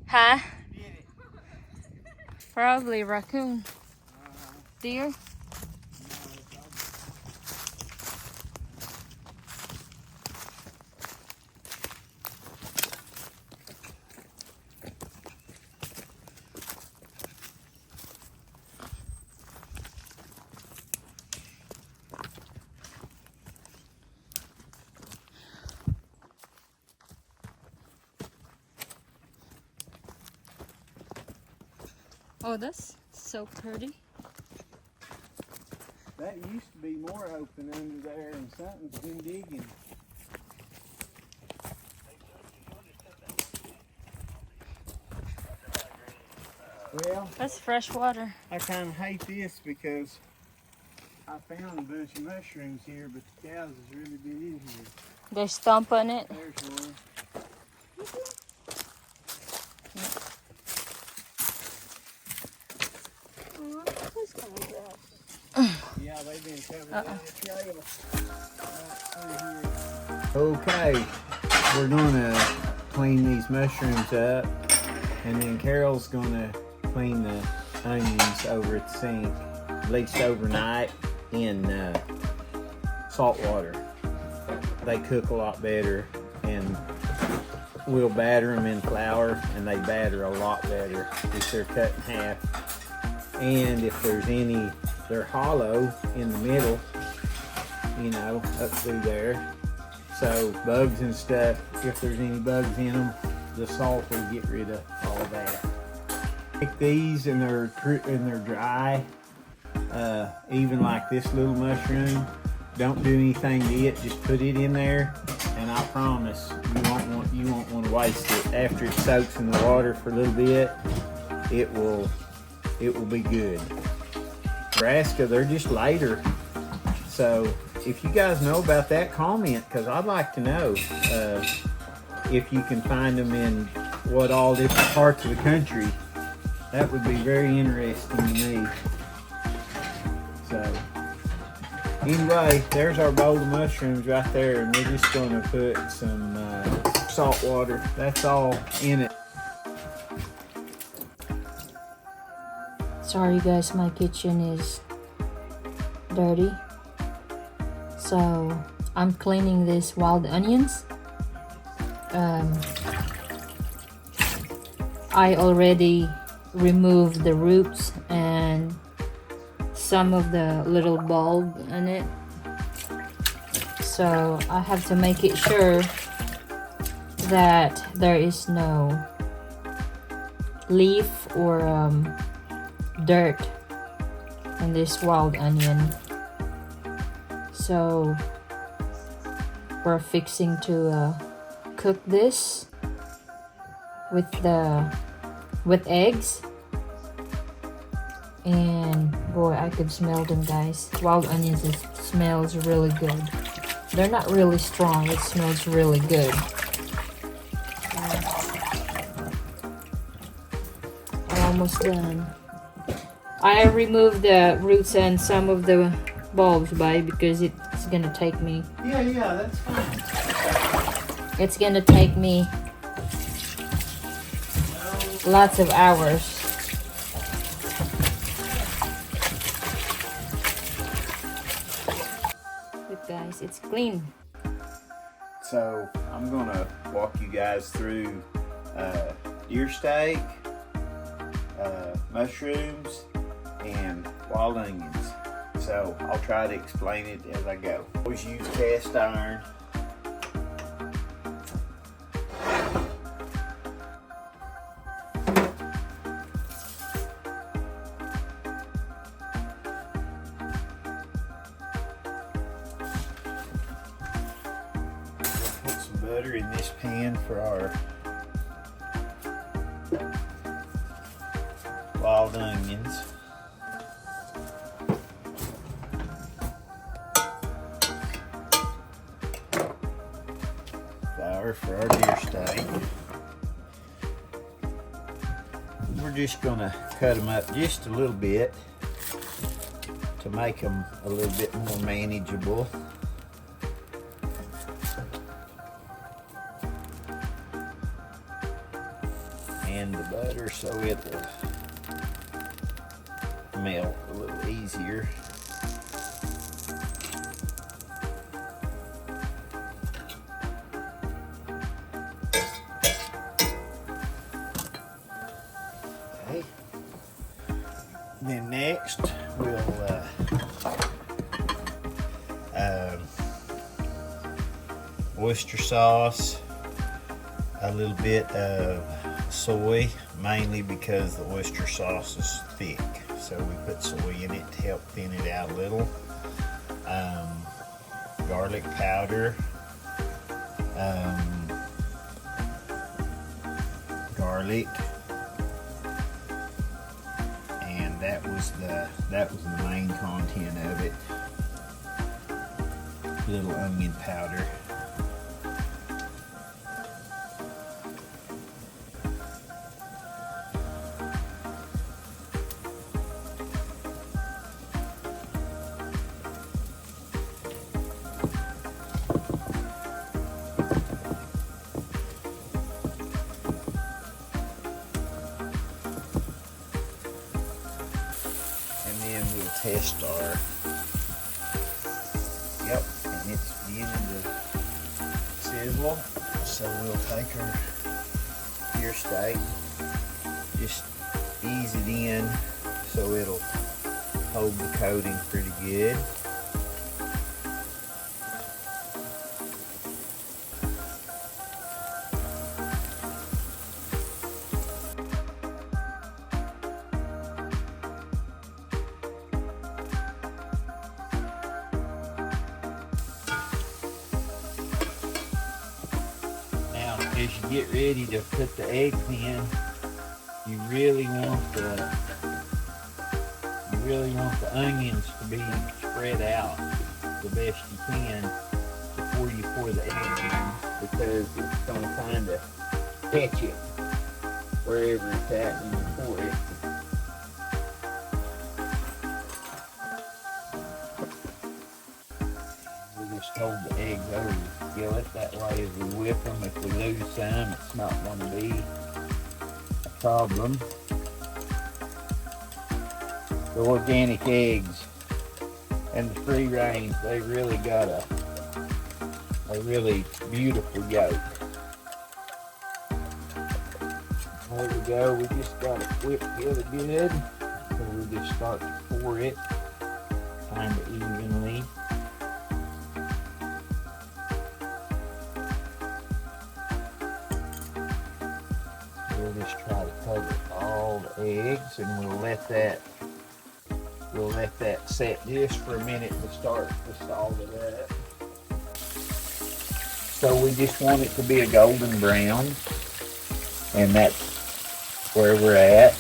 Huh? Probably raccoon. Deer? Oh, that's so pretty. That used to be more open under there, and something's been digging. Well, That's fresh water. I kind of hate this because I found a bunch of mushrooms here, but the cows has really been in here. They're stomping it. There's one. Yeah, they've been covered in the trail. Okay, we're gonna clean these mushrooms up, and then Carol's gonna clean the onions over at the sink, at least overnight in salt water. They cook a lot better, and we'll batter them in flour, and they batter a lot better if they're cut in half. And if there's any, they're hollow in the middle, you know, up through there. So bugs and stuff, if there's any bugs in them, the salt will get rid of all of that. Take these and they're dry, even like this little mushroom. Don't do anything to it, just put it in there, and I promise you won't want to waste it. After it soaks in the water for a little bit, it will be good. Nebraska, they're just later. So if you guys know about that, comment, because I'd like to know if you can find them in what all different parts of the country. That would be very interesting to me. So anyway, there's our bowl of mushrooms right there, and we're just going to put some salt water. That's all in it. Sorry guys, my kitchen is dirty. So I'm cleaning these wild onions. I already removed the roots and some of the little bulb in it. So I have to make it sure that there is no leaf or dirt in this wild onion. So we're fixing to cook this with eggs, and boy, I could smell them, guys. Wild onions, it smells really good. They're not really strong, it smells really good. I'm almost done. I removed the roots and some of the bulbs, because it's gonna take me. Yeah, that's fine. It's gonna take me lots of hours. Look, guys, it's clean. So I'm gonna walk you guys through deer steak, mushrooms, and wild onions. So I'll try to explain it as I go. Always use cast iron. We'll put some butter in this pan for our wild onions. Flour for our deer steak. We're just gonna cut them up just a little bit to make them a little bit more manageable. And the butter so it will melt a little easier. Okay. Then next we'll oyster sauce, a little bit of soy, mainly because the oyster sauce is thick, so we put soy in it to help thin it out a little. Garlic powder, garlic, and that was the main content of it. Little onion powder. And then we'll test our, yep, and it's beginning to sizzle. So we'll take our ear steak, just ease it in so it'll hold the coating pretty good. As you get ready to put the eggs in, you really want the onions to be spread out the best you can before you pour the eggs in, because it's going to kind of catch it wherever it's at when you pour it. We just hold the eggs over the skillet, that way as we whip them, if we lose some, it's not going to be a problem. The organic eggs and the free range, they really got a really beautiful yolk. There we go, we just got it whipped together good, so we just start to pour it kind of evenly. We'll just try to cover all the eggs, and we'll let that set just for a minute to start to salt it up. So we just want it to be a golden brown, and that's where we're at.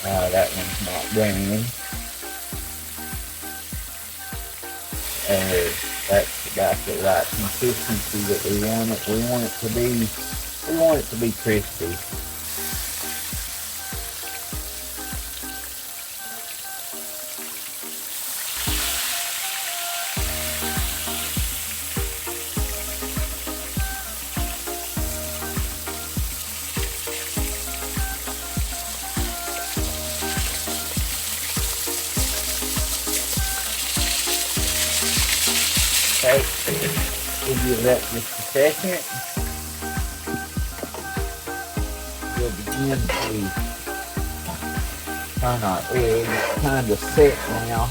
That one's not brown. That's got the right consistency that we want it. We want it to be crispy. Okay, we'll give that just a second. We'll begin to turn our egg. It's kind of set now.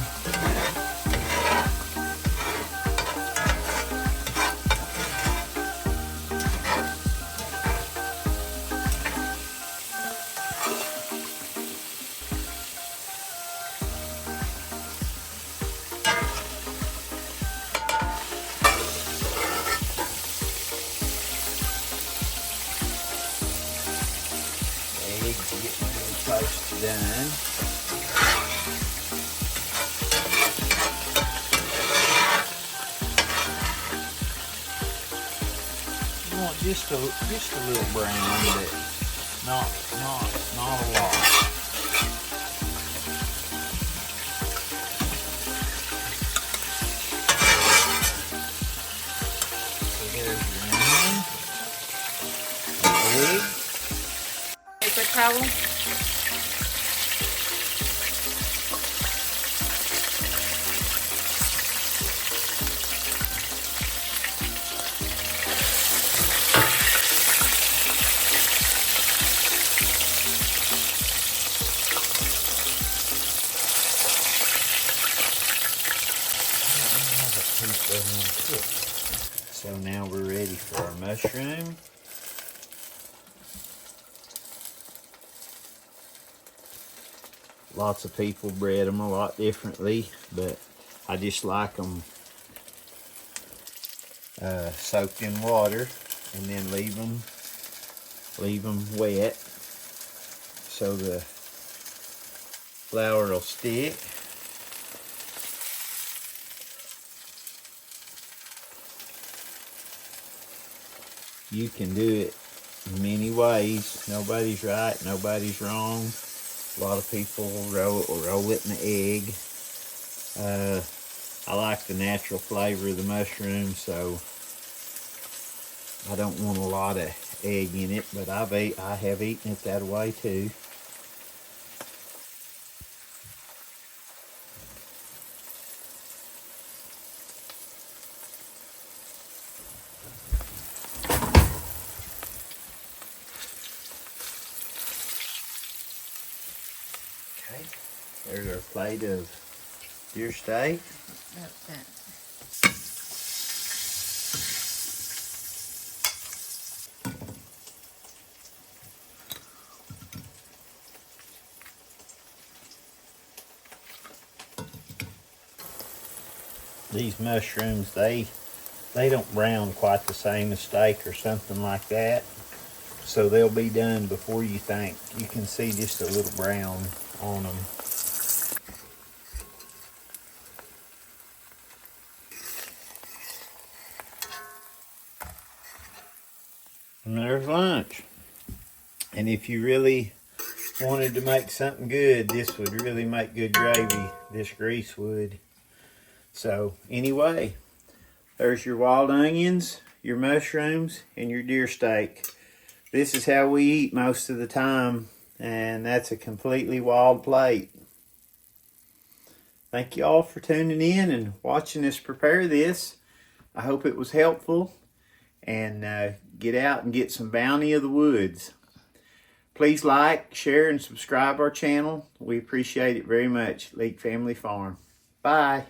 Eggs are getting really close to done. You want just a little brown, but not a lot. So there's your onion, the egg. towel. So now we're ready for our mushroom. Lots of people bread them a lot differently, but I just like them soaked in water and then leave them wet so the flour will stick. You can do it many ways. Nobody's right, nobody's wrong. A lot of people roll it in the egg. I like the natural flavor of the mushroom, so I don't want a lot of egg in it, but I have eaten it that way too. Okay, there's our plate of deer steak. That's that. These mushrooms, they don't brown quite the same as steak or something like that. So they'll be done before you think. You can see just a little brown on them. And there's lunch. And if you really wanted to make something good, this would really make good gravy. This grease would. So anyway, there's your wild onions, your mushrooms, and your deer steak. This is how we eat most of the time, and that's a completely wild plate. Thank you all for tuning in and watching us prepare this. I hope it was helpful, and get out and get some bounty of the woods. Please like, share, and subscribe our channel. We appreciate it very much. Leake Family Farm. Bye.